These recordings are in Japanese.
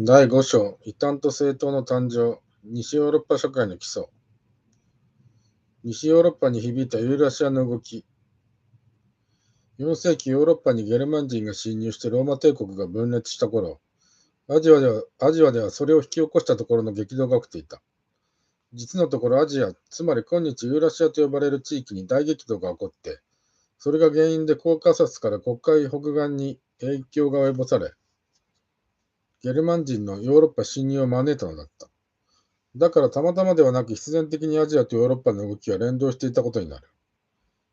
第5章、異端と政党の誕生、西ヨーロッパ社会の基礎。西ヨーロッパに響いたユーラシアの動き。4世紀ヨーロッパにゲルマン人が侵入してローマ帝国が分裂した頃、アジアではそれを引き起こしたところの激動が起きていた。実のところアジア、つまり今日ユーラシアと呼ばれる地域に大激動が起こって、それが原因でコーカサスから黒海北岸に影響が及ぼされ、ゲルマン人のヨーロッパ侵入を招いたのだった。だからたまたまではなく必然的にアジアとヨーロッパの動きは連動していたことになる。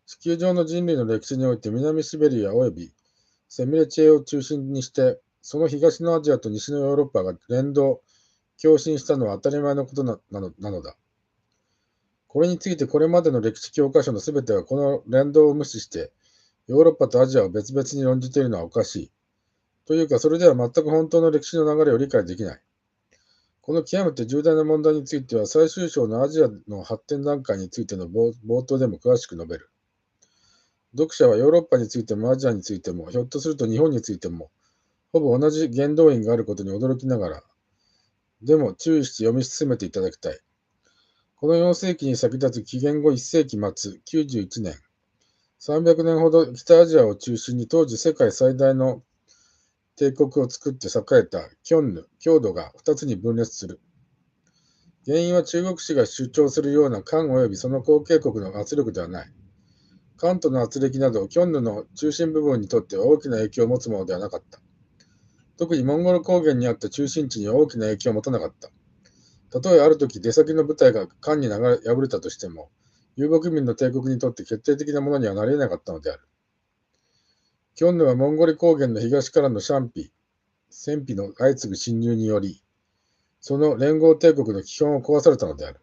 地球上の人類の歴史において南シベリア及びセミレチェを中心にして、その東のアジアと西のヨーロッパが連動、共振したのは当たり前のことなのだ。これについてこれまでの歴史教科書のすべてはこの連動を無視して、ヨーロッパとアジアを別々に論じているのはおかしい。というか、それでは全く本当の歴史の流れを理解できない。この極めて重大な問題については、最終章のアジアの発展段階についての冒頭でも詳しく述べる。読者はヨーロッパについてもアジアについても、ひょっとすると日本についても、ほぼ同じ原動因があることに驚きながら、でも注意して読み進めていただきたい。この4世紀に先立つ紀元後1世紀末、91年、300年ほど北アジアを中心に当時世界最大の帝国を作って栄えた匈奴が2つに分裂する。原因は中国史が主張するような漢及びその後継国の圧力ではない。関東の圧力など、匈奴の中心部分にとっては大きな影響を持つものではなかった。特にモンゴル高原にあった中心地には大きな影響を持たなかった。たとえある時出先の部隊が漢に敗れたとしても、遊牧民の帝国にとって決定的なものにはなり得なかったのである。匈奴はモンゴル高原の東からの戦費の相次ぐ侵入により、その連合帝国の基本を壊されたのである。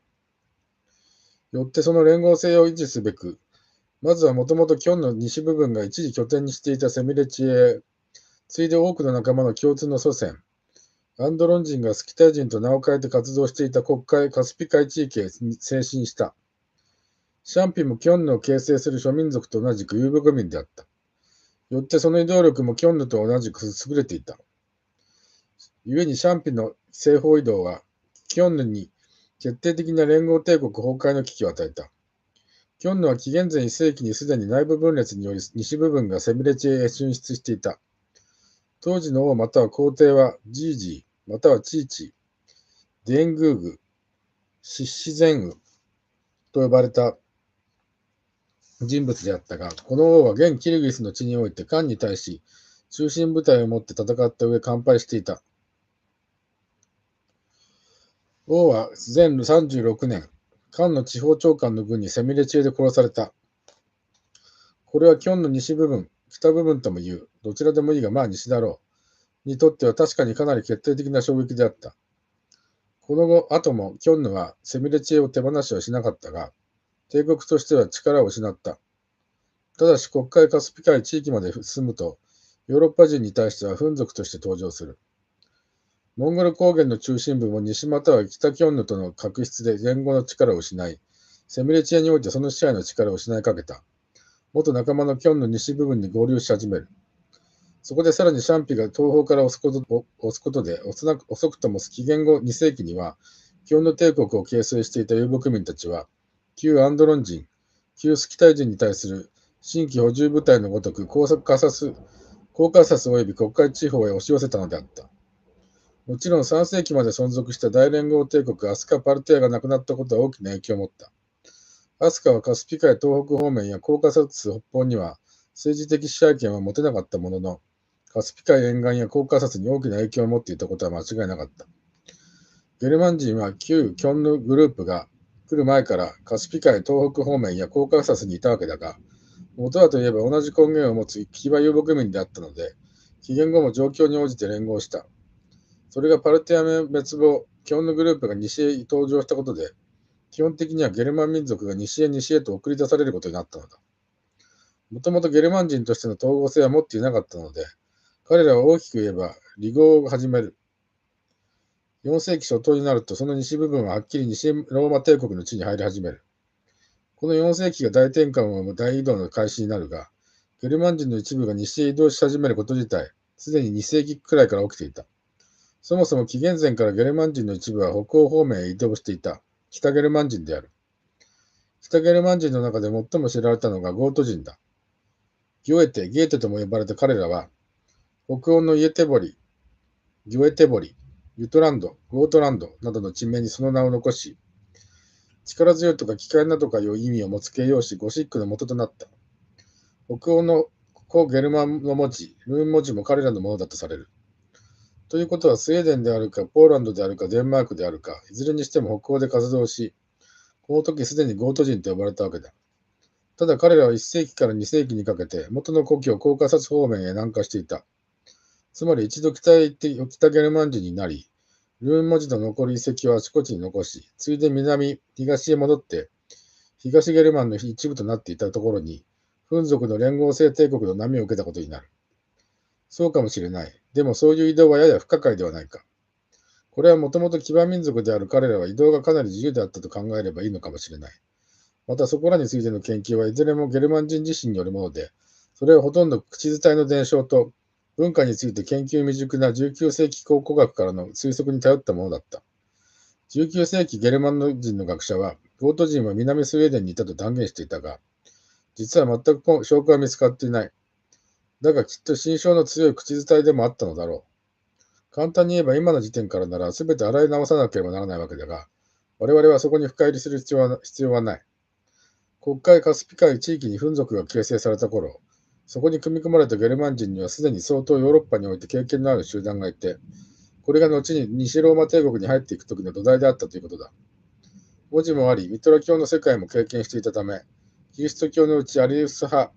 よってその連合性を維持すべく、まずはもともとキョンの西部分が一時拠点にしていたセミレチへ、ついで多くの仲間の共通の祖先、アンドロン人がスキタイ人と名を変えて活動していた黒海カスピ海地域へ精進した。シャンピもキョンヌを形成する諸民族と同じく遊牧民であった。よってその移動力もキョンヌと同じく優れていた。故にシャンピの西方移動は、キョンヌに決定的な連合帝国崩壊の危機を与えた。キョンヌは紀元前1世紀にすでに内部分裂により西部分がセミレチへ進出していた。当時の王または皇帝はジージー、またはチーチー、デングーグ、シッシゼンウと呼ばれた人物であったが、この王は現キルギスの地において漢に対し、中心部隊を持って戦った上完敗していた。王は前36年、漢の地方長官の軍にセミレチエで殺された。これはキョンの西部分、北部分とも言う。どちらでもいいが、まあ西だろう。にとっては確かにかなり決定的な衝撃であった。この後もキョンヌはセミレチエを手放しはしなかったが、帝国としては力を失った。ただし黒海カスピ海地域まで進むと、ヨーロッパ人に対してはフン族として登場する。モンゴル高原の中心部も西または北キョンヌとの確執で言語の力を失い、セミレチエにおいてその支配の力を失いかけた。元仲間のキョンの西部分に合流し始める。そこでさらにシャンピが東方から押すことで、遅くとも紀元後2世紀には、キョンの帝国を形成していた遊牧民たちは、旧アンドロン人、旧スキタイ人に対する新規補充部隊のごとくコーカサス及び黒海地方へ押し寄せたのであった。もちろん3世紀まで存続した大連合帝国アスカ・パルテアがなくなったことは大きな影響を持った。アスカはカスピ海東北方面やコーカサス北方には政治的支配権は持てなかったものの、カスピ海沿岸やコーカサスに大きな影響を持っていたことは間違いなかった。ゲルマン人は旧キョンヌグループが来る前からカスピ海東北方面やコーカサスにいたわけだが、元はといえば同じ根源を持つ騎馬遊牧民であったので、紀元後も状況に応じて連合した。それがパルテアメ滅亡、キョンヌグループが西へ登場したことで、基本的にはゲルマン民族が西へと送り出されることになったのだ。もともとゲルマン人としての統合性は持っていなかったので、彼らは大きく言えば離合を始める。4世紀初頭になると、その西部分ははっきり西ローマ帝国の地に入り始める。この4世紀が大転換を生む大移動の開始になるが、ゲルマン人の一部が西へ移動し始めること自体、すでに2世紀くらいから起きていた。そもそも紀元前からゲルマン人の一部は北欧方面へ移動していた北ゲルマン人である。北ゲルマン人の中で最も知られたのがゴート人だ。ギョエテ、ゲーテとも呼ばれた彼らは、北欧のイエテボリ、ギョエテボリ、ユトランド、ゴートランドなどの地名にその名を残し、力強いとか機械などかいう意味を持つ形容詞ゴシックの元となった。北欧の古ゲルマンの文字、ルーン文字も彼らのものだとされる。ということは、スウェーデンであるか、ポーランドであるか、デンマークであるか、いずれにしても北欧で活動し、この時すでにゴート人と呼ばれたわけだ。ただ彼らは1世紀から2世紀にかけて元の故郷コーカサス方面へ南下していた。つまり一度北へ行って北ゲルマン人になり、ルーン文字の残る遺跡をあちこちに残し、ついで東へ戻って、東ゲルマンの一部となっていたところに、フン族の連合制帝国の波を受けたことになる。そうかもしれない。でもそういう移動はやや不可解ではないか。これはもともと騎馬民族である彼らは移動がかなり自由であったと考えればいいのかもしれない。またそこらについての研究はいずれもゲルマン人自身によるもので、それはほとんど口伝えの伝承と文化について研究未熟な19世紀考古学からの推測に頼ったものだった。19世紀ゲルマン人の学者は、ゴート人は南スウェーデンにいたと断言していたが、実は全く証拠は見つかっていない。だがきっと心象の強い口伝えでもあったのだろう。簡単に言えば今の時点からなら全て洗い直さなければならないわけだが、我々はそこに深入りする必要はない。黒海カスピ海地域にフン族が形成された頃、そこに組み込まれたゲルマン人にはすでに相当ヨーロッパにおいて経験のある集団がいて、これが後に西ローマ帝国に入っていく時の土台であったということだ。文字もあり、ミトラ教の世界も経験していたため、キリスト教のうちアリウス派、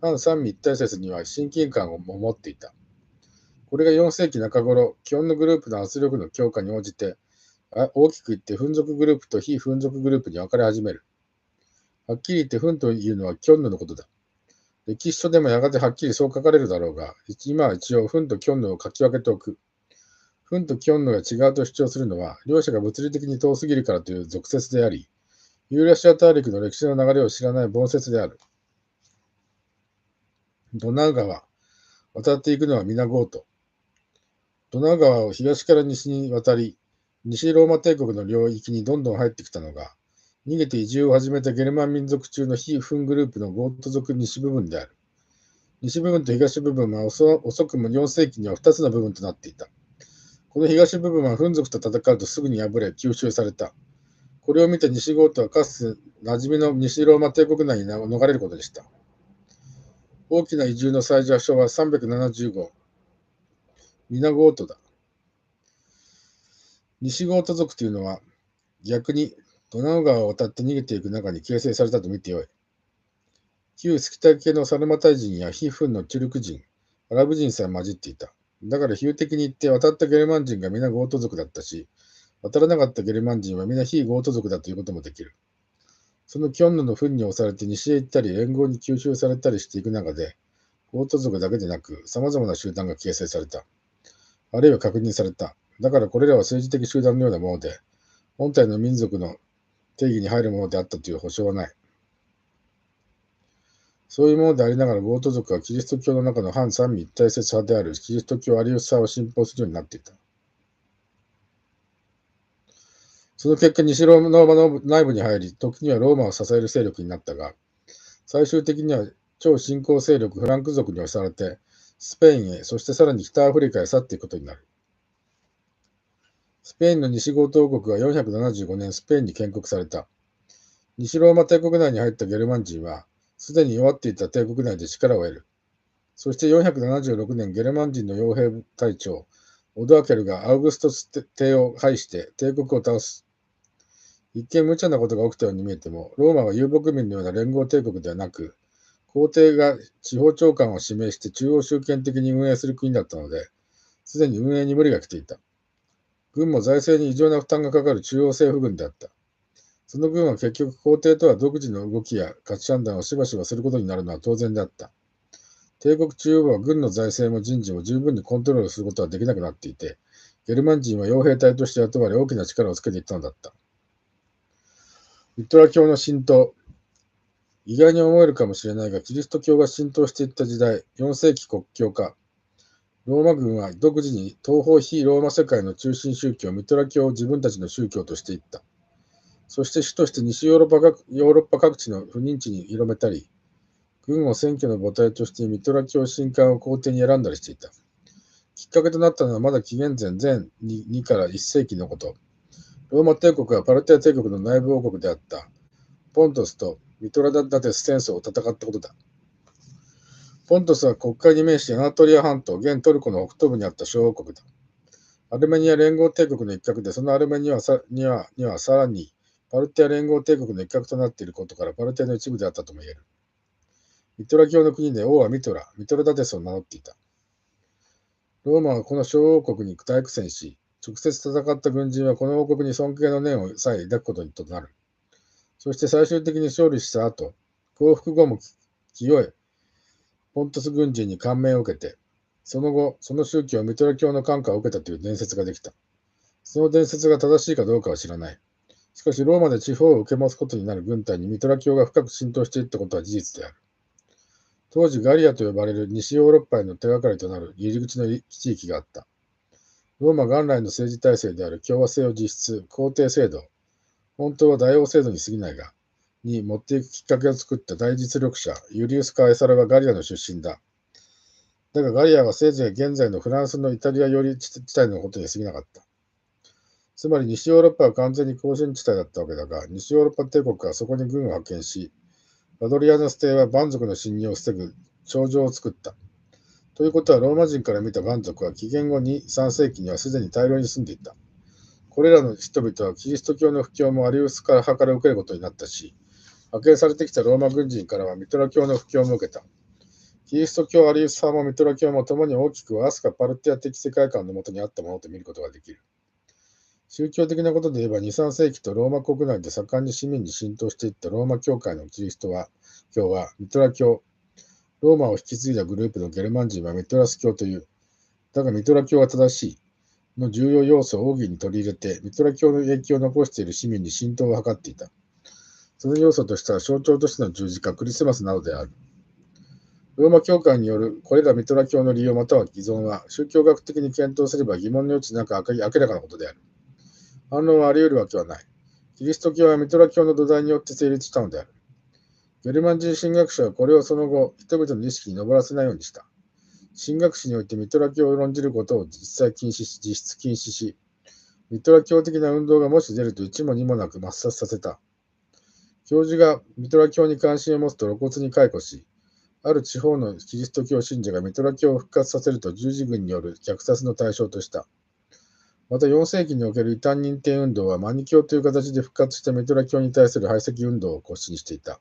反三位一体説には親近感を持っていた。これが4世紀中頃、基本のグループの圧力の強化に応じて、大きく言ってフン族グループと非フン族グループに分かれ始める。はっきり言ってフンというのはキョンヌのことだ。歴史書でもやがてはっきりそう書かれるだろうが、今は一応フンとキョンヌを書き分けておく。フンとキョンヌが違うと主張するのは、両者が物理的に遠すぎるからという俗説であり、ユーラシア大陸の歴史の流れを知らない凡説である。ドナウ川、渡っていくのは皆ゴート。ドナウ川を東から西に渡り、西ローマ帝国の領域にどんどん入ってきたのが、逃げて移住を始めたゲルマン民族中の非フングループのゴート族西部分である。西部分と東部分は遅くも4世紀には2つの部分となっていた。この東部分はフン族と戦うとすぐに敗れ吸収された。これを見た西ゴートはかつて馴染みの西ローマ帝国内に逃れることでした。大きな移住の最初は375。ミナゴートだ。西ゴート族というのは逆にドナウ川を渡って逃げていく中に形成されたと見てよい。旧スキタ系のサルマタイ人やヒフンのチュルク人、アラブ人さえ混じっていた。だから比喩的に言って渡ったゲルマン人が皆ゴート族だったし、渡らなかったゲルマン人は皆非ゴート族だということもできる。そのキョンヌの糞に押されて西へ行ったり連合に吸収されたりしていく中で、ゴート族だけでなく様々な集団が形成された。あるいは確認された。だからこれらは政治的集団のようなもので、本体の民族の定義に入るものであったという保証はない。そういうものでありながら、ゴート族はキリスト教の中の反三位一体説派であるキリスト教アリウス派を信奉するようになっていた。その結果、西ローマの内部に入り、時にはローマを支える勢力になったが、最終的には超新興勢力フランク族に押されて、スペインへ、そしてさらに北アフリカへ去っていくことになる。スペインの西ゴート王国は475年スペインに建国された。西ローマ帝国内に入ったゲルマン人は、すでに弱っていた帝国内で力を得る。そして476年、ゲルマン人の傭兵隊長、オドアケルがアウグストス帝を排して帝国を倒す。一見無茶なことが起きたように見えても、ローマは遊牧民のような連合帝国ではなく、皇帝が地方長官を指名して中央集権的に運営する国だったので、すでに運営に無理が来ていた。軍も財政に異常な負担がかかる中央政府軍であった。その軍は結局皇帝とは独自の動きや価値判断をしばしばすることになるのは当然であった。帝国中央部は軍の財政も人事も十分にコントロールすることはできなくなっていて、ゲルマン人は傭兵隊として雇われ大きな力をつけていったのだった。ウィトラ教の浸透。意外に思えるかもしれないが、キリスト教が浸透していった時代、4世紀国教化。ローマ軍は独自に東方非ローマ世界の中心宗教ミトラ教を自分たちの宗教としていった。そして主として西ヨーロッパ各地の不認地に広めたり、軍を選挙の母体としてミトラ教神官を皇帝に選んだりしていた。きっかけとなったのはまだ紀元前2から1世紀のこと。ローマ帝国はパルテア帝国の内部王国であったポントスとミトラダテス戦争を戦ったことだ。ポントスは国会に面しアナトリア半島、現トルコの北東部にあった小王国だ。アルメニア連合帝国の一角で、そのアルメニアにはさらにパルテア連合帝国の一角となっていることからパルテアの一部であったとも言える。ミトラ教の国で王はミトラダテスを名乗っていた。ローマはこの小王国に大苦戦し、直接戦った軍人はこの王国に尊敬の念をさえ抱くことにとなる。そして最終的に勝利した後、降伏後も清いポントス軍人に感銘を受けて、その後、その宗教はミトラ教の感化を受けたという伝説ができた。その伝説が正しいかどうかは知らない。しかし、ローマで地方を受け持つことになる軍隊にミトラ教が深く浸透していったことは事実である。当時、ガリアと呼ばれる西ヨーロッパへの手がかりとなる入り口の地域があった。ローマ元来の政治体制である共和制を実質、皇帝制度、本当は大王制度に過ぎないが、に持っていくきっかけを作った大実力者、ユリウス・カエサルはガリアの出身だ。だがガリアはせいぜい現在のフランスのイタリア寄り地帯のことに過ぎなかった。つまり西ヨーロッパは完全に後進地帯だったわけだが、西ヨーロッパ帝国はそこに軍を派遣し、ラドリアヌス帝は蛮族の侵入を防ぐ長城を作った。ということは、ローマ人から見た蛮族は紀元後2、3世紀にはすでに大量に住んでいた。これらの人々はキリスト教の布教もアリウス派から受けることになったし、派遣されてきたローマ軍人からはミトラ教の布教も受けた。キリスト教アリウス派もミトラ教も共に大きくアスカ・パルティア的世界観のもとにあったものと見ることができる。宗教的なことで言えば2、3世紀とローマ国内で盛んに市民に浸透していったローマ教会のキリスト教はミトラ教、ローマを引き継いだグループのゲルマン人はミトラス教という。だがミトラ教は正しいの重要要素を奥義に取り入れて、ミトラ教の影響を残している市民に浸透を図っていた。その要素としては象徴としての十字架、クリスマスなどである。ローマ教会によるこれらミトラ教の利用または偽存は、宗教学的に検討すれば疑問の余地なく明らかなことである。反論はあり得るわけはない。キリスト教はミトラ教の土台によって成立したのである。ゲルマン人神学者はこれをその後、人々の意識に上らせないようにした。神学史においてミトラ教を論じることを実質禁止し、ミトラ教的な運動がもし出ると一も二もなく抹殺させた。教授がミトラ教に関心を持つと露骨に解雇し、ある地方のキリスト教信者がミトラ教を復活させると十字軍による虐殺の対象とした。また4世紀における異端認定運動はマニ教という形で復活したミトラ教に対する排斥運動を骨子にしていた。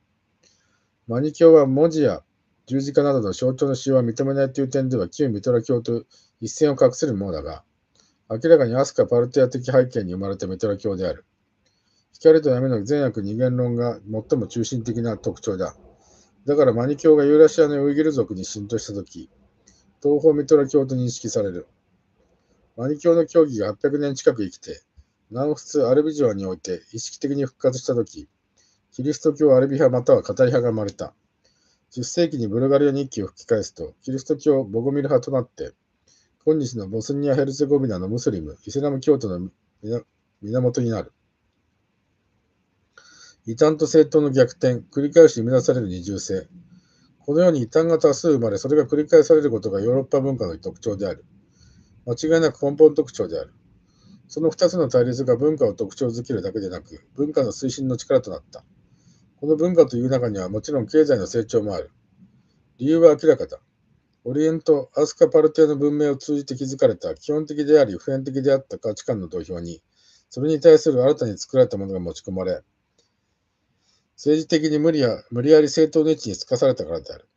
マニ教は文字や十字架などの象徴の使用は認めないという点では旧ミトラ教と一線を画するものだが、明らかにアスカ・パルテア的背景に生まれたミトラ教である。光と闇の善悪二元論が最も中心的な特徴だ。だからマニ教がユーラシアのウイギル族に浸透したとき、東方ミトラ教と認識される。マニ教の教義が800年近く生きて、南仏アルビジョアにおいて意識的に復活したとき、キリスト教アルビ派またはカタリ派が生まれた。10世紀にブルガリア日記を吹き返すと、キリスト教ボゴミル派となって、今日のボスニア・ヘルツェゴビナのムスリム、イスラム教徒の源になる。異端と正統の逆転、繰り返し生み出される二重性。このように異端が多数生まれ、それが繰り返されることがヨーロッパ文化の特徴である。間違いなく根本特徴である。その二つの対立が文化を特徴づけるだけでなく、文化の推進の力となった。この文化という中にはもちろん経済の成長もある。理由は明らかだ。オリエント・アスカパルテアの文明を通じて築かれた基本的であり普遍的であった価値観の土俵に、それに対する新たに作られたものが持ち込まれ、政治的に無理やり正当の位置につかされたからである。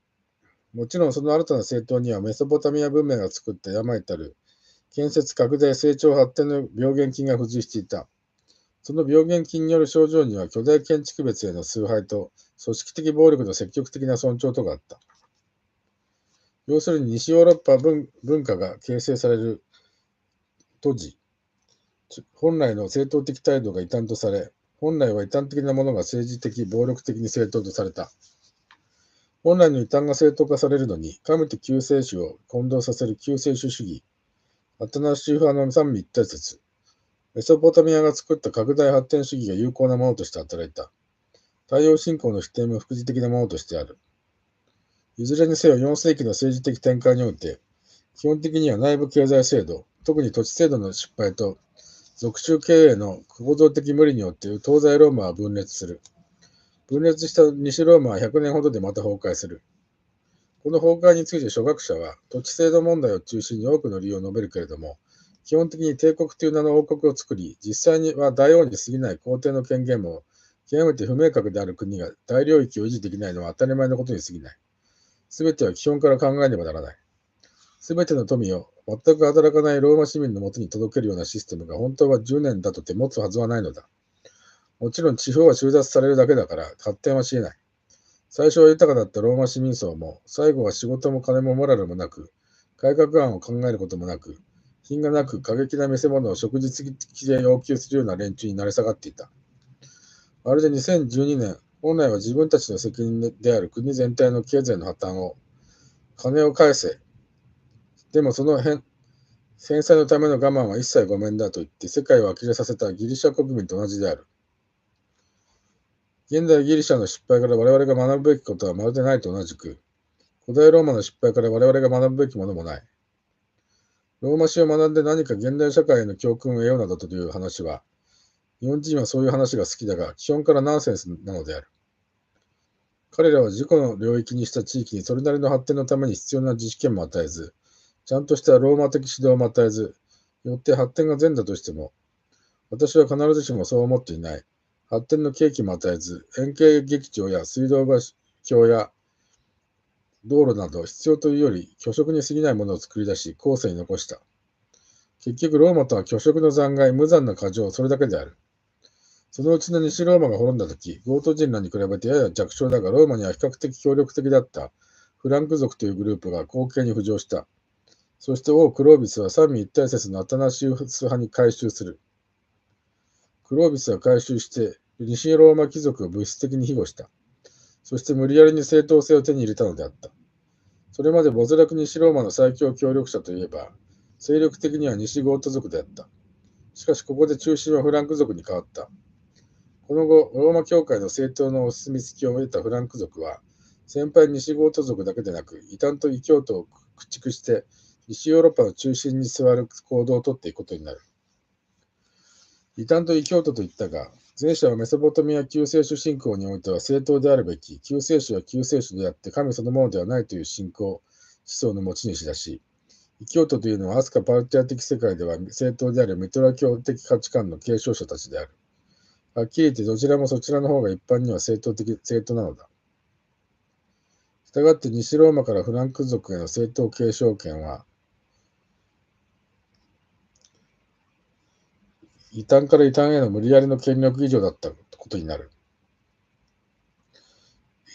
もちろんその新たな政党にはメソポタミア文明が作った病たる建設拡大成長発展の病原菌が付随していた。その病原菌による症状には巨大建築物への崇拝と組織的暴力の積極的な尊重とがあった。要するに西ヨーロッパ文化が形成される当時、本来の正当的態度が異端とされ、本来は異端的なものが政治的、暴力的に正当とされた。本来の異端が正当化されるのに、神と救世主を混同させる救世主主義、アタナシュ派の三位一体説、メソポタミアが作った拡大発展主義が有効なものとして働いた。太陽信仰の否定も副次的なものとしてある。いずれにせよ4世紀の政治的展開において、基本的には内部経済制度、特に土地制度の失敗と、属州経営の構造的無理によって東西ローマは分裂する。分裂した西ローマは100年ほどでまた崩壊する。この崩壊について諸学者は、土地制度問題を中心に多くの理由を述べるけれども、基本的に帝国という名の王国を作り、実際には大王に過ぎない皇帝の権限も、極めて不明確である国が大領域を維持できないのは当たり前のことに過ぎない。すべては基本から考えねばならない。すべての富を全く働かないローマ市民のもとに届けるようなシステムが本当は10年だとて持つはずはないのだ。もちろん地方は収奪されるだけだから発展はし得ない。最初は豊かだったローマ市民層も、最後は仕事も金もモラルもなく、改革案を考えることもなく、品がなく過激な見せ物を即日的で要求するような連中になり下がっていた。まるで2012年、本来は自分たちの責任である国全体の経済の破綻を、金を返せ。でもその返済のための我慢は一切ごめんだと言って世界を呆れさせたギリシャ国民と同じである。現代ギリシャの失敗から我々が学ぶべきことはまるでないと同じく、古代ローマの失敗から我々が学ぶべきものもない。ローマ史を学んで何か現代社会への教訓を得ようなどという話は、日本人はそういう話が好きだが、基本からナンセンスなのである。彼らは自己の領域にした地域にそれなりの発展のために必要な自主権も与えず、ちゃんとしたローマ的指導も与えず、よって発展が善だとしても、私は必ずしもそう思っていない。発展の契機も与えず、円形劇場や水道橋や道路など必要というより虚飾に過ぎないものを作り出し、後世に残した。結局、ローマとは虚飾の残骸、無残な過剰、それだけである。そのうちの西ローマが滅んだとき、ゴート人らに比べてやや弱小だが、ローマには比較的協力的だったフランク族というグループが後継に浮上した。そして王クロービスは三位一体説のアタナシウス派に改宗する。クロービスは改宗して、西ローマ貴族を物質的に庇護した。そして無理やりに正当性を手に入れたのであった。それまで没落西ローマの最強協力者といえば、勢力的には西ゴート族であった。しかしここで中心はフランク族に変わった。この後、ローマ教会の正当のお墨付きを得たフランク族は、先輩西ゴート族だけでなく、異端と異教徒を駆逐して、西ヨーロッパの中心に座る行動をとっていくことになる。異端と異教徒といったが、前者はメソポタミア救世主信仰においては正当であるべき、救世主は救世主であって神そのものではないという信仰、思想の持ち主だし、異教徒というのはアスカ・パルティア的世界では正当であるミトラ教的価値観の継承者たちである。はっきり言ってどちらもそちらの方が一般には正当なのだ。したがって西ローマからフランク族への正当継承権は、異端から異端への無理やりの権力移譲だったことになる。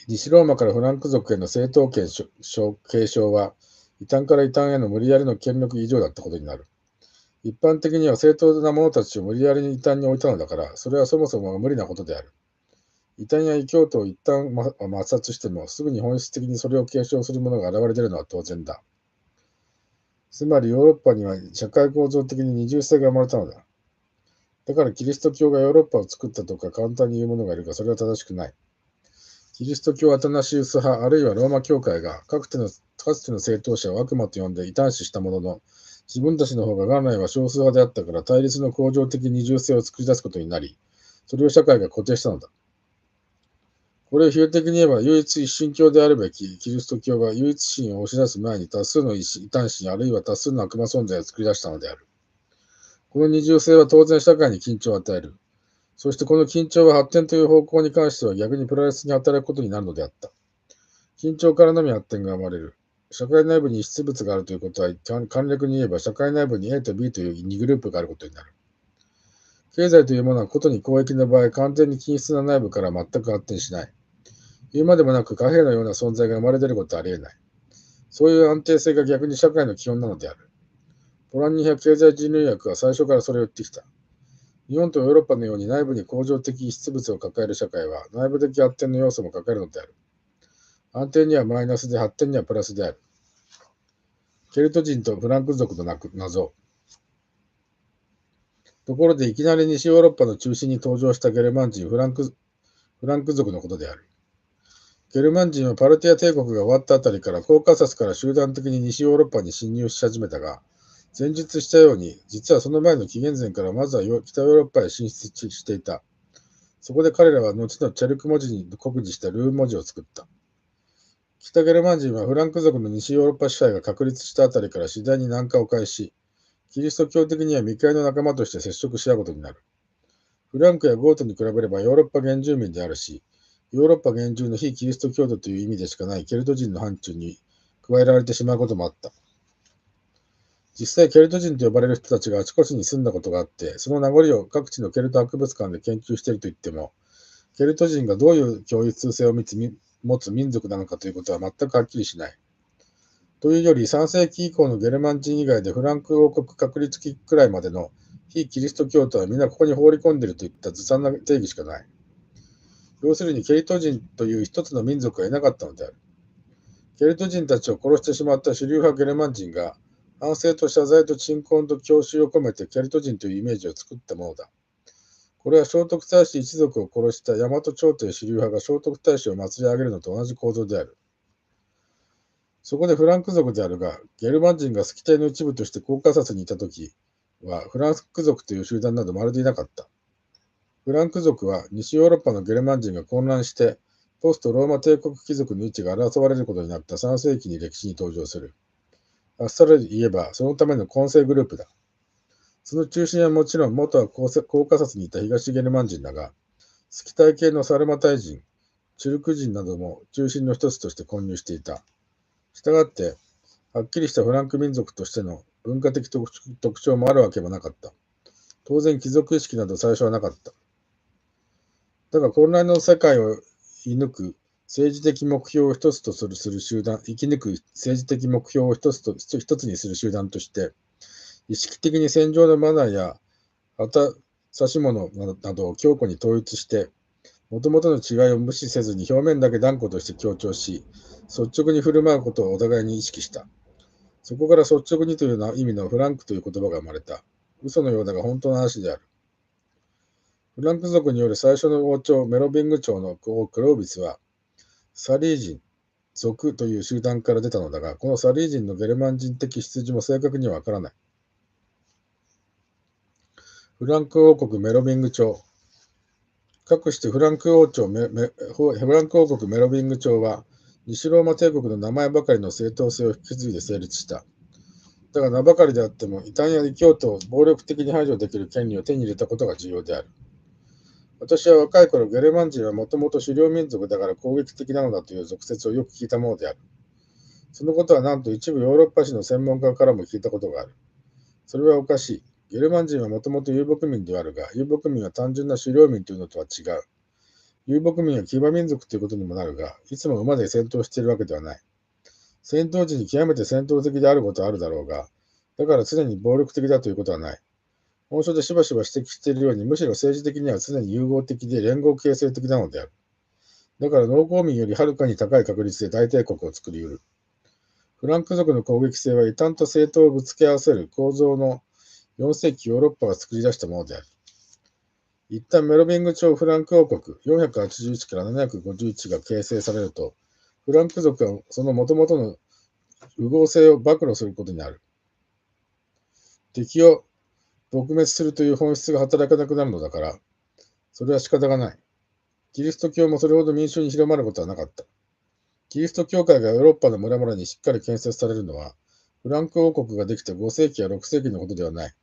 西ローマからフランク族への正当権継承は、異端から異端への無理やりの権力移譲だったことになる。一般的には正当な者たちを無理やりに異端に置いたのだから、それはそもそも無理なことである。異端や異教徒を一旦抹殺しても、すぐに本質的にそれを継承する者が現れ出るのは当然だ。つまりヨーロッパには社会構造的に二重性が生まれたのだ。だからキリスト教がヨーロッパを作ったとか簡単に言う者がいるが、それは正しくない。キリスト教アタナシウス派、あるいはローマ教会がかつての正当者を悪魔と呼んで異端視したものの、自分たちの方が元来は少数派であったから対立の恒常的二重性を作り出すことになり、それを社会が固定したのだ。これを比喩的に言えば、唯一一神教であるべきキリスト教が唯一神を押し出す前に多数の異端神、あるいは多数の悪魔存在を作り出したのである。この二重性は当然社会に緊張を与える。そしてこの緊張は発展という方向に関しては逆にプラスに働くことになるのであった。緊張からのみ発展が生まれる。社会内部に異質物があるということは、簡略に言えば社会内部に A と B という2グループがあることになる。経済というものはことに公益の場合、完全に均質な内部から全く発展しない。言うまでもなく貨幣のような存在が生まれ出ることはあり得ない。そういう安定性が逆に社会の基本なのである。ポランニ派経済人類学は最初からそれを言ってきた。日本とヨーロッパのように内部に恒常的異質物を抱える社会は内部的発展の要素も抱えるのである。暗点にはマイナスで発展にはプラスである。ケルト人とフランク族の謎。ところでいきなり西ヨーロッパの中心に登場したゲルマン人フランク族のことである。ゲルマン人はパルティア帝国が終わったあたりからコーカサスから集団的に西ヨーロッパに侵入し始めたが、前述したように、実はその前の紀元前からまずは北ヨーロッパへ進出していた。そこで彼らは後のチェルク文字に酷似したルーン文字を作った。北ゲルマン人はフランク族の西ヨーロッパ支配が確立したあたりから次第に南下を開始、キリスト教的には未開の仲間として接触し合うことになる。フランクやゴートに比べればヨーロッパ原住民であるし、ヨーロッパ原住の非キリスト教徒という意味でしかないケルト人の範疇に加えられてしまうこともあった。実際ケルト人と呼ばれる人たちがあちこちに住んだことがあって、その名残を各地のケルト博物館で研究していると言っても、ケルト人がどういう共通性を持つ民族なのかということは全くはっきりしない。というより、3世紀以降のゲルマン人以外でフランク王国確立期くらいまでの非キリスト教徒は皆ここに放り込んでいるといったずさんな定義しかない。要するにケルト人という一つの民族がいなかったのである。ケルト人たちを殺してしまった主流派ゲルマン人が反省と謝罪と鎮魂と郷愁を込めてケルト人というイメージを作ったものだ。これは聖徳太子一族を殺した大和朝廷主流派が聖徳太子を祀り上げるのと同じ構造である。そこでフランク族であるが、ゲルマン人がスキテイの一部としてコーカサスにいたときは、フランク族という集団などまるでいなかった。フランク族は西ヨーロッパのゲルマン人が混乱して、ポストローマ帝国貴族の位置が争われることになった3世紀に歴史に登場する。あっさり言えば、そのための混成グループだ。その中心はもちろん元はコーカサスにいた東ゲルマン人だが、スキタイ系のサルマタイ人、チュルク人なども中心の一つとして混入していた。したがって、はっきりしたフランク民族としての文化的特徴もあるわけもなかった。当然、貴族意識など最初はなかった。だが、混乱の世界を生き抜く政治的目標を一つにする集団として、意識的に戦場のマナーや旗差し物などを強固に統一して、もともとの違いを無視せずに表面だけ断固として強調し、率直に振る舞うことをお互いに意識した。そこから率直にという意味のフランクという言葉が生まれた。嘘のようだが本当の話である。フランク族による最初の王朝メロビング朝の王クロービスは、サリー人、族という集団から出たのだが、このサリー人のゲルマン人的出自も正確にはわからない。フランク王国メロビング朝。かくしてフランク王国メロビング朝は、西ローマ帝国の名前ばかりの正当性を引き継いで成立した。だが名ばかりであっても、異端や異教徒を暴力的に排除できる権利を手に入れたことが重要である。私は若い頃、ゲルマン人はもともと狩猟民族だから攻撃的なのだという俗説をよく聞いたものである。そのことはなんと一部ヨーロッパ史の専門家からも聞いたことがある。それはおかしい。ゲルマン人はもともと遊牧民であるが、遊牧民は単純な狩猟民というのとは違う。遊牧民は騎馬民族ということにもなるが、いつも馬で戦闘しているわけではない。戦闘時に極めて戦闘的であることはあるだろうが、だから常に暴力的だということはない。本書でしばしば指摘しているように、むしろ政治的には常に融合的で連合形成的なのである。だから農耕民よりはるかに高い確率で大帝国を作り得る。フランク族の攻撃性は異端と正統をぶつけ合わせる構造の4世紀ヨーロッパが作り出したものである。一旦メロビング朝フランク王国481から751が形成されると、フランク族はその元々の右合性を暴露することになる。敵を撲滅するという本質が働かなくなるのだから、それは仕方がない。キリスト教もそれほど民衆に広まることはなかった。キリスト教会がヨーロッパの村々にしっかり建設されるのは、フランク王国ができた5世紀や6世紀のことではない。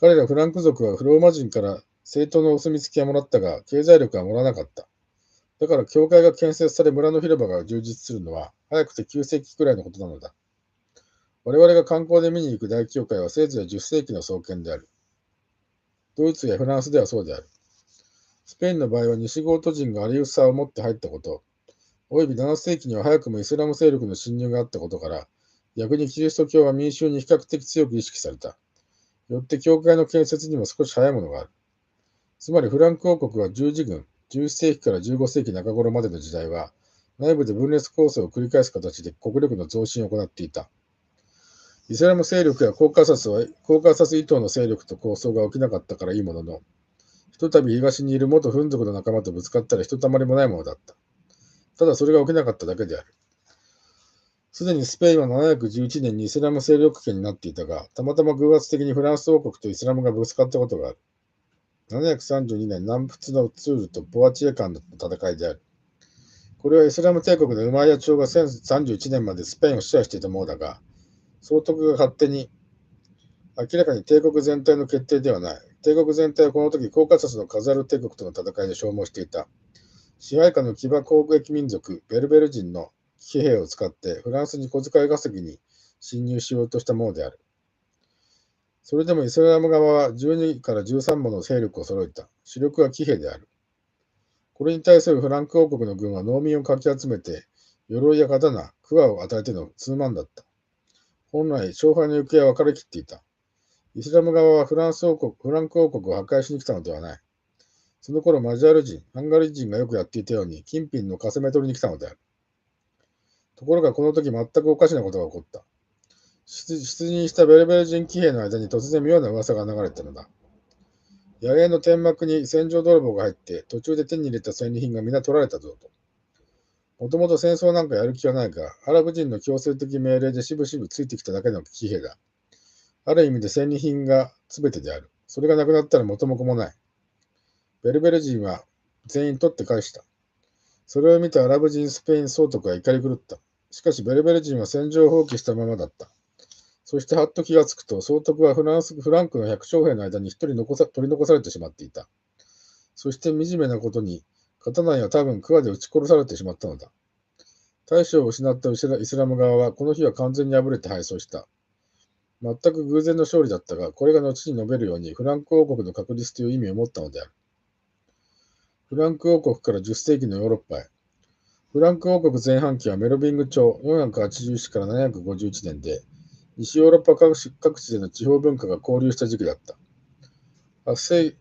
彼らフランク族はフローマ人から政党のお墨付きはもらったが、経済力はもらわなかった。だから教会が建設され村の広場が充実するのは、早くて9世紀くらいのことなのだ。我々が観光で見に行く大教会はせいぜい10世紀の創建である。ドイツやフランスではそうである。スペインの場合は西ゴート人がアリウス派を持って入ったこと、および7世紀には早くもイスラム勢力の侵入があったことから、逆にキリスト教は民衆に比較的強く意識された。よって教会の建設にも少し早いものがある。つまりフランク王国は十字軍、11世紀から15世紀中頃までの時代は、内部で分裂構成を繰り返す形で国力の増進を行っていた。イスラム勢力やコーカサス以東の勢力と抗争が起きなかったからいいものの、ひとたび東にいる元フン族の仲間とぶつかったらひとたまりもないものだった。ただそれが起きなかっただけである。すでにスペインは711年にイスラム勢力圏になっていたが、たまたま偶発的にフランス王国とイスラムがぶつかったことがある。732年、南仏のツールとポワチエ間の戦いである。これはイスラム帝国のウマイヤ朝が1031年までスペインを支配していたものだが、総督が勝手に明らかに帝国全体の決定ではない。帝国全体はこの時、コーカサスのカザル帝国との戦いで消耗していた。支配下の騎馬攻撃民族、ベルベル人の騎兵を使ってフランスに小遣い稼ぎに侵入しようとしたものである。それでもイスラム側は12から13もの勢力を揃えた。主力は騎兵である。これに対するフランク王国の軍は農民をかき集めて、鎧や刀、桑を与えての数万だった。本来、勝敗の行方は分かりきっていた。イスラム側はフランク王国を破壊しに来たのではない。その頃、マジャール人、ハンガリー人がよくやっていたように、金品のかせめ取りに来たのである。ところが、この時全くおかしなことが起こった。出陣したベルベル人騎兵の間に突然妙な噂が流れたのだ。野営の天幕に戦場泥棒が入って、途中で手に入れた戦利品が皆取られたぞと。もともと戦争なんかやる気はないが、アラブ人の強制的命令でしぶしぶついてきただけの騎兵だ。ある意味で戦利品が全てである。それがなくなったら元も子もない。ベルベル人は全員取って返した。それを見たアラブ人スペイン総督は怒り狂った。しかしベルベル人は戦場を放棄したままだった。そしてはっと気がつくと、総督はフランクの百姓兵の間に一人取り残されてしまっていた。そして惨めなことに、刀には多分桑で撃ち殺されてしまったのだ。大将を失ったイスラム側はこの日は完全に敗れて敗走した。全く偶然の勝利だったが、これが後に述べるようにフランク王国の確立という意味を持ったのである。フランク王国から10世紀のヨーロッパへ。フランク王国前半期はメロビング朝484から751年で、西ヨーロッパ各地での地方文化が交流した時期だった。8世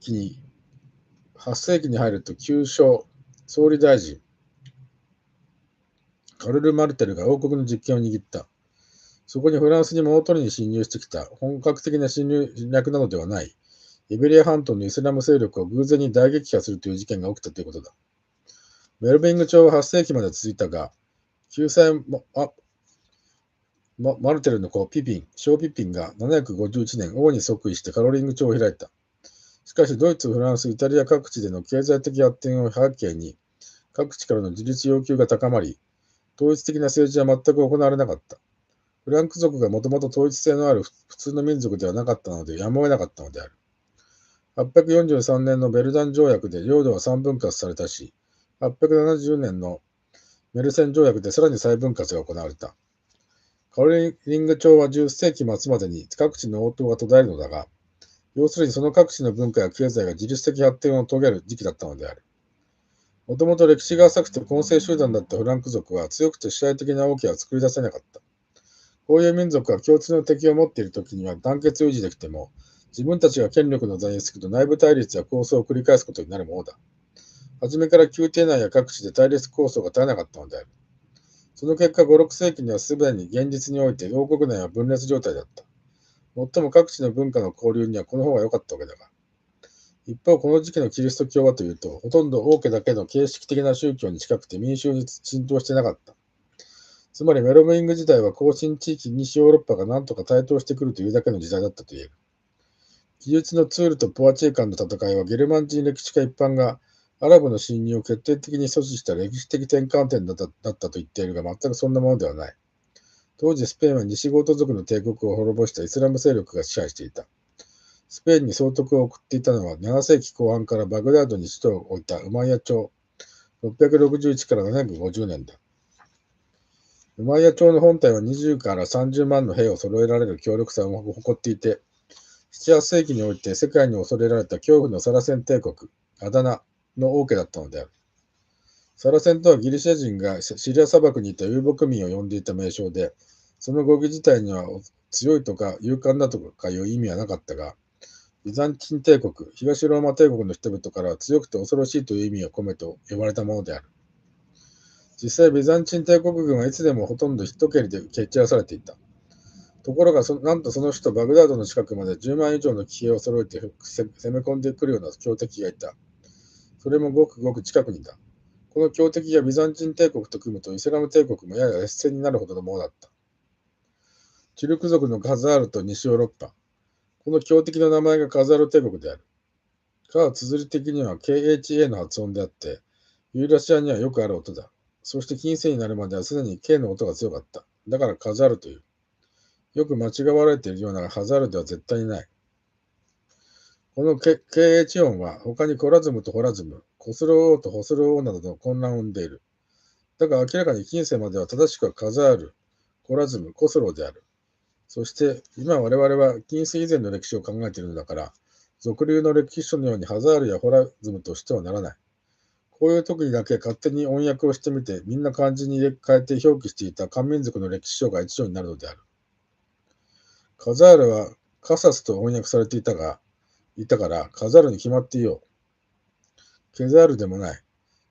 紀に入ると旧省総理大臣カルル・マルテルが王国の実権を握った。そこにフランスに物取りに侵入してきた本格的な侵略などではない、イベリア半島のイスラム勢力を偶然に大撃破するという事件が起きたということだ。メルビング朝は8世紀まで続いたが、救済マルテルの子小ピピンが751年王に即位してカロリング朝を開いた。しかしドイツ、フランス、イタリア各地での経済的発展を背景に、各地からの自立要求が高まり、統一的な政治は全く行われなかった。フランク族がもともと統一性のある普通の民族ではなかったのでやむを得なかったのである。843年のベルダン条約で領土は三分割されたし、870年のメルセン条約でさらに再分割が行われた。カロリング朝は10世紀末までに各地の王党が途絶えるのだが、要するにその各地の文化や経済が自律的発展を遂げる時期だったのである。もともと歴史が浅くて混成集団だったフランク族は強くて支配的な王家は作り出せなかった。こういう民族は共通の敵を持っているときには団結を維持できても、自分たちが権力の座につくと内部対立や抗争を繰り返すことになるものだ。はじめから宮廷内や各地で対立抗争が絶えなかったのである。その結果、5、6世紀にはすでに現実において王国内は分裂状態だった。もっとも各地の文化の交流にはこの方が良かったわけだが。一方、この時期のキリスト教はというと、ほとんど王家だけの形式的な宗教に近くて民衆に浸透していなかった。つまりメロビング時代は後進地域西ヨーロッパが何とか台頭してくるというだけの時代だったと言える。記述のツールとポワチエ間の戦いはゲルマン人歴史家一般がアラブの侵入を決定的に阻止した歴史的転換点だったと言っているが全くそんなものではない。当時スペインは西ゴート族の帝国を滅ぼしたイスラム勢力が支配していた。スペインに総督を送っていたのは7世紀後半からバグダードに首都を置いたウマイヤ朝661から750年だ。ウマイヤ朝の本体は20から30万の兵を揃えられる強力さを誇っていて、7、8世紀において世界に恐れられた恐怖のサラセン帝国、アダナの王家だったのである。サラセンとはギリシャ人がシリア砂漠にいた遊牧民を呼んでいた名称で、その語義自体には強いとか勇敢だとかいう意味はなかったが、ビザンチン帝国、東ローマ帝国の人々からは強くて恐ろしいという意味を込めて呼ばれたものである。実際ビザンチン帝国軍はいつでもほとんど一蹴りで蹴散らされていた。ところがなんとその首都バグダードの近くまで10万以上の騎兵を揃えて攻め込んでくるような強敵がいた。それもごくごく近くにいた。この強敵がビザンチン帝国と組むとイスラム帝国もやや劣勢になるほどのものだった。チュルク族のカザールと西ヨーロッパ。この強敵の名前がカザール帝国である。カは綴り的には KHA の発音であって、ユーラシアにはよくある音だ。そして近世になるまでは常に K の音が強かった。だからカザールという。よく間違われているようなハザールでは絶対にない。この KH 音は他にコラズムとホラズム、コスローとホスローなどの混乱を生んでいる。だが明らかに近世までは正しくはカザール、コラズム、コスローである。そして今我々は近世以前の歴史を考えているのだから、俗流の歴史書のようにハザールやホラズムとしてはならない。こういう時にだけ勝手に音訳をしてみて、みんな漢字に入れ替えて表記していた漢民族の歴史書が一緒になるのである。カザールはカサスと翻訳されていたから、カザールに決まっていよう。ケザールでもない。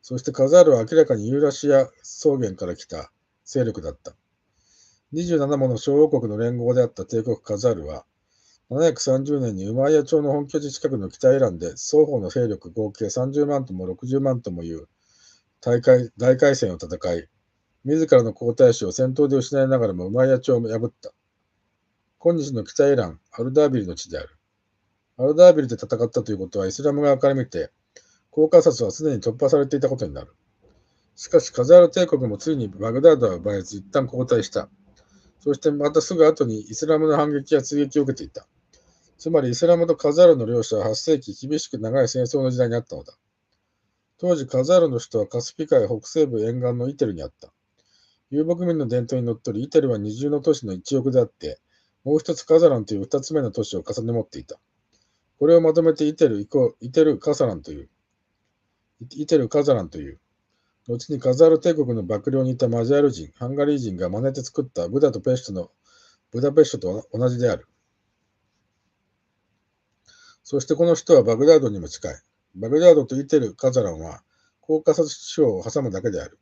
そしてカザールは明らかにユーラシア草原から来た勢力だった。27もの小王国の連合であった帝国カザールは、730年にウマイヤ朝の本拠地近くの北イランで双方の勢力合計30万とも60万ともいう大海戦を戦い、自らの皇太子を戦闘で失いながらもウマイヤ朝を破った。今日の北イラン、アルダービルの地である。アルダービルで戦ったということはイスラム側から見て、コーカサスはすでに突破されていたことになる。しかしカザール帝国もついにバグダードは奪えず一旦後退した。そしてまたすぐ後にイスラムの反撃や追撃を受けていた。つまりイスラムとカザールの両者は8世紀厳しく長い戦争の時代にあったのだ。当時カザールの首都はカスピ海北西部沿岸のイテルにあった。遊牧民の伝統にのっとり、イテルは二重の都市の一翼であって、もう一つカザランという二つ目の都市を重ね持っていた。これをまとめてイテルカザランという。イテルカザランという。後にカザール帝国の幕僚にいたマジャール人、ハンガリー人が真似て作ったブダペストと同じである。そしてこの首都はバグダードにも近い。バグダードとイテルカザランは、コーカサス地方を挟むだけである。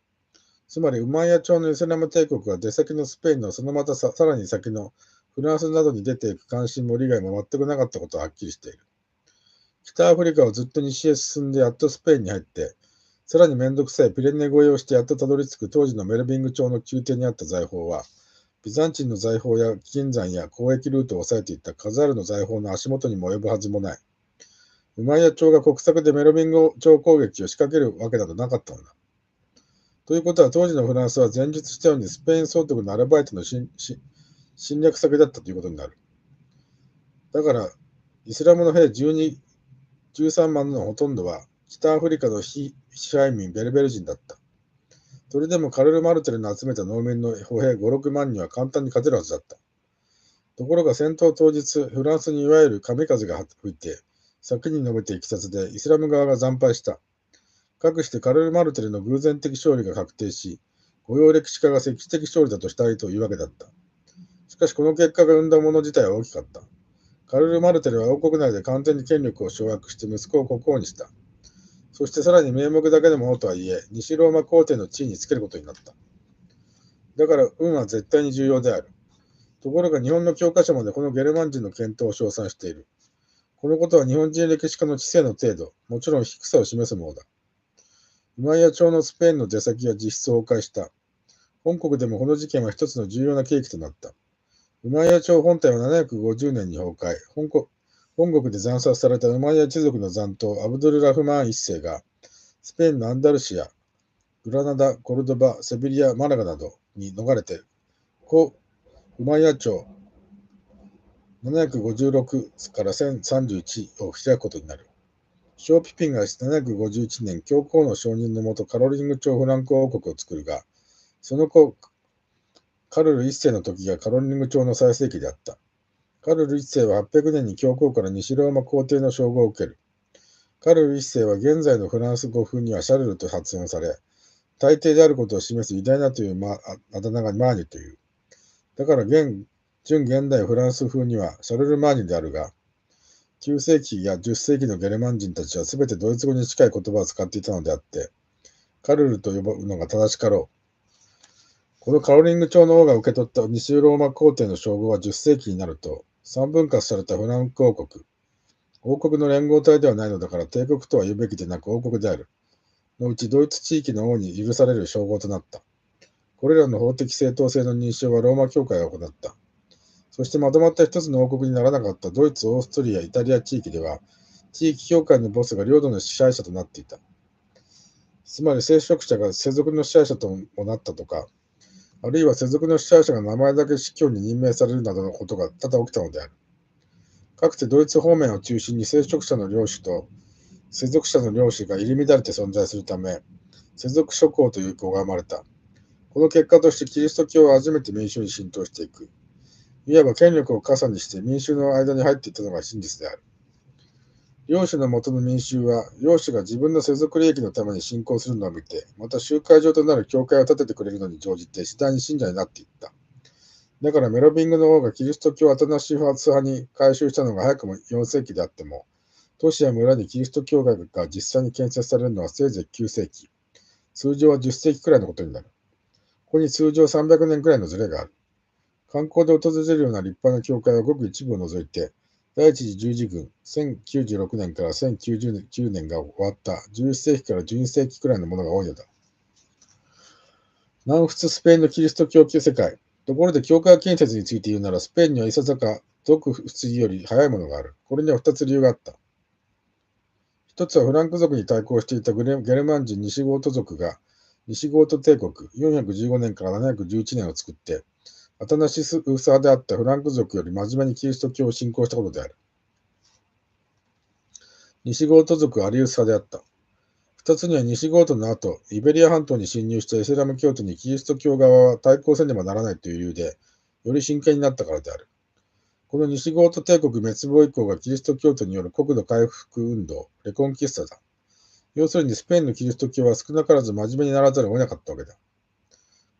つまり、ウマイヤ朝のイスラム帝国は出先のスペインのそのまたさらに先のフランスなどに出ていく関心も利害も全くなかったことははっきりしている。北アフリカをずっと西へ進んでやっとスペインに入って、さらにめんどくさいピレネ越えをしてやっとたどり着く当時のメルビング朝の宮廷にあった財宝は、ビザンチンの財宝や金山や交易ルートを抑えていったカザールの財宝の足元にも及ぶはずもない。ウマイヤ朝が国策でメルビング朝攻撃を仕掛けるわけなどなかったのだ。ということは当時のフランスは前述したようにスペイン総督のアルバイトの侵略先だったということになる。だから、イスラムの兵13万のほとんどは北アフリカの非支配民ベルベル人だった。それでもカルル・マルテルの集めた農民の歩兵5、6万には簡単に勝てるはずだった。ところが戦闘当日、フランスにいわゆる神風が吹いて、先に述べていきさつでイスラム側が惨敗した。かくしてカルル・マルテルの偶然的勝利が確定し、御用歴史家が歴史的勝利だとしたいというわけだった。しかしこの結果が生んだもの自体は大きかった。カルル・マルテルは王国内で完全に権力を掌握して息子を国王にした。そしてさらに名目だけのものとはいえ、西ローマ皇帝の地位につけることになった。だから運は絶対に重要である。ところが日本の教科書までこのゲルマン人の検討を称賛している。このことは日本人歴史家の知性の程度、もちろん低さを示すものだ。ウマイヤ朝のスペインの出先は実質崩壊した。本国でもこの事件は一つの重要な契機となった。ウマイヤ朝本体は750年に崩壊。本国で惨殺されたウマイヤ一族の残党、アブドゥル・ラフマーン一世が、スペインのアンダルシア、グラナダ、コルドバ、セビリア、マラガなどに逃れて、ウマイヤ朝756から1031を開くことになる。ショーピピンが751年、教皇の承認のもとカロリング朝フランク王国を作るが、その後、カルル一世の時がカロリング朝の最盛期であった。カルル一世は800年に教皇から西ローマ皇帝の称号を受ける。カルル一世は現在のフランス語風にはシャルルと発音され、大帝であることを示す偉大なというあだ名がマーニュという。だから準現代フランス風にはシャルル・マーニュであるが、9世紀や10世紀のゲルマン人たちはすべてドイツ語に近い言葉を使っていたのであって、カルルと呼ぶのが正しかろこのカロリング朝の王が受け取った西ローマ皇帝の称号は10世紀になると、三分割されたフランク王国、王国の連合体ではないのだから帝国とは言うべきでなく王国である。のうちドイツ地域の王に許される称号となった。これらの法的正当性の認証はローマ教会が行った。そしてまとまった一つの王国にならなかったドイツ、オーストリア、イタリア地域では、地域教会のボスが領土の支配者となっていた。つまり聖職者が世俗の支配者ともなったとか、あるいは世俗の支配者が名前だけ司教に任命されるなどのことが多々起きたのである。かくてドイツ方面を中心に聖職者の領主と世俗者の領主が入り乱れて存在するため、世俗諸侯という子が生まれた。この結果としてキリスト教は初めて民衆に浸透していく。いわば権力を傘にして民衆の間に入っていったのが真実である。領主の下の民衆は、領主が自分の世俗利益のために信仰するのを見て、また集会場となる教会を建ててくれるのに乗じて次第に信者になっていった。だからメロビングの王がキリスト教アタナシファツ派に改宗したのが早くも4世紀であっても、都市や村にキリスト教会が実際に建設されるのはせいぜい9世紀、通常は10世紀くらいのことになる。ここに通常300年くらいのズレがある。観光で訪れるような立派な教会はごく一部を除いて、第一次十字軍、1096年から1099年が終わった11世紀から12世紀くらいのものが多いのだ。南仏スペインのキリスト教世界。ところで教会建設について言うなら、スペインにはいささか俗不思議より早いものがある。これには2つ理由があった。一つはフランク族に対抗していたゲルマン人西ゴート族が西ゴート帝国415年から711年を作って、アタナシス・ウース派であったフランク族より真面目にキリスト教を信仰したことである。西ゴート族はアリウス派であった。二つには西ゴートの後、イベリア半島に侵入したイスラム教徒にキリスト教側は対抗せねばならないという理由で、より真剣になったからである。この西ゴート帝国滅亡以降がキリスト教徒による国土回復運動、レコンキスタだ。要するにスペインのキリスト教は少なからず真面目にならざるを得なかったわけだ。こ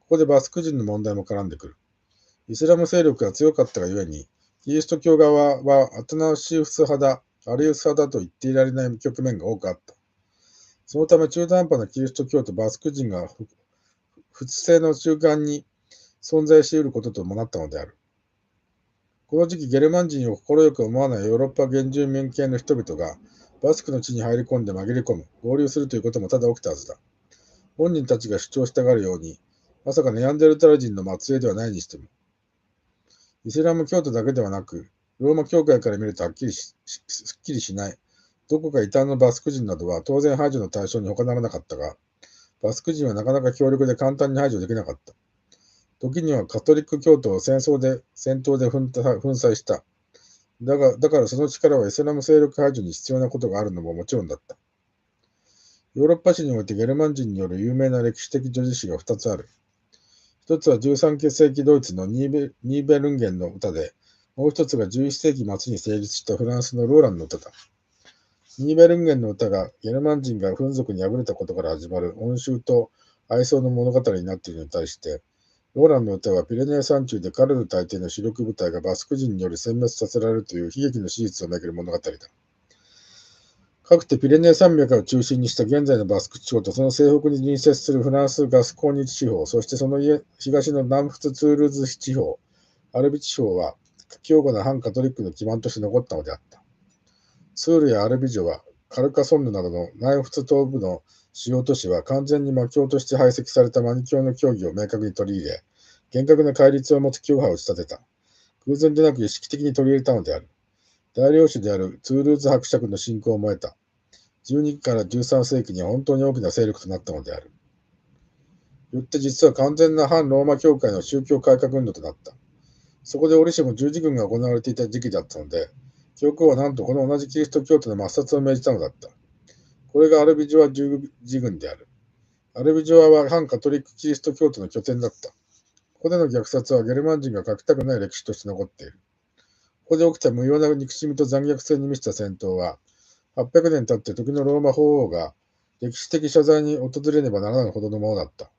こでバスク人の問題も絡んでくる。イスラム勢力が強かったがゆえに、キリスト教側はアタナシウス派だ、アリウス派だと言っていられない局面が多くあった。そのため中途半端なキリスト教徒バスク人が仏性の中間に存在し得ることともなったのである。この時期ゲルマン人を快く思わないヨーロッパ原住民系の人々がバスクの地に入り込んで紛れ込む、合流するということもただ起きたはずだ。本人たちが主張したがるように、まさかネアンデルタル人の末裔ではないにしても、イスラム教徒だけではなく、ローマ教会から見るとすっきりしない。どこか異端のバスク人などは当然排除の対象に他ならなかったが、バスク人はなかなか強力で簡単に排除できなかった。時にはカトリック教徒を戦闘で粉砕した。だからその力はイスラム勢力排除に必要なことがあるのももちろんだった。ヨーロッパ史においてゲルマン人による有名な歴史的叙事詩が2つある。一つは13世紀ドイツのニーベルンゲンの歌で、もう一つが11世紀末に成立したフランスのローランの歌だ。ニーベルンゲンの歌がゲルマン人がフン族に敗れたことから始まる恩衆と愛想の物語になっているのに対して、ローランの歌はピレネー山中でカルル大帝の主力部隊がバスク人により殲滅させられるという悲劇の史実をめぐる物語だ。かくてピレネー山脈を中心にした現在のバスク地方とその西北に隣接するフランス・ガスコーニュ地方、そしてその東の南仏ツールーズ地方、アルビ地方は強固な反カトリックの基盤として残ったのであった。ツールやアルビジョはカルカソンヌなどの南仏東部の主要都市は完全に魔教として排斥されたマニ教の教義を明確に取り入れ、厳格な戒律を持つ教派を打ち立てた。偶然でなく意識的に取り入れたのである。大領主であるツールーズ伯爵の信仰を燃えた。12から13世紀には本当に大きな勢力となったのである。よって実は完全な反ローマ教会の宗教改革運動となった。そこで折しも十字軍が行われていた時期だったので、教皇はなんとこの同じキリスト教徒の抹殺を命じたのだった。これがアルビジョア十字軍である。アルビジョアは反カトリックキリスト教徒の拠点だった。ここでの虐殺はゲルマン人が書きたくない歴史として残っている。ここで起きた無用な憎しみと残虐性に満ちた戦闘は、800年経って時のローマ法王が歴史的謝罪に訪れねばならないほどのものだった。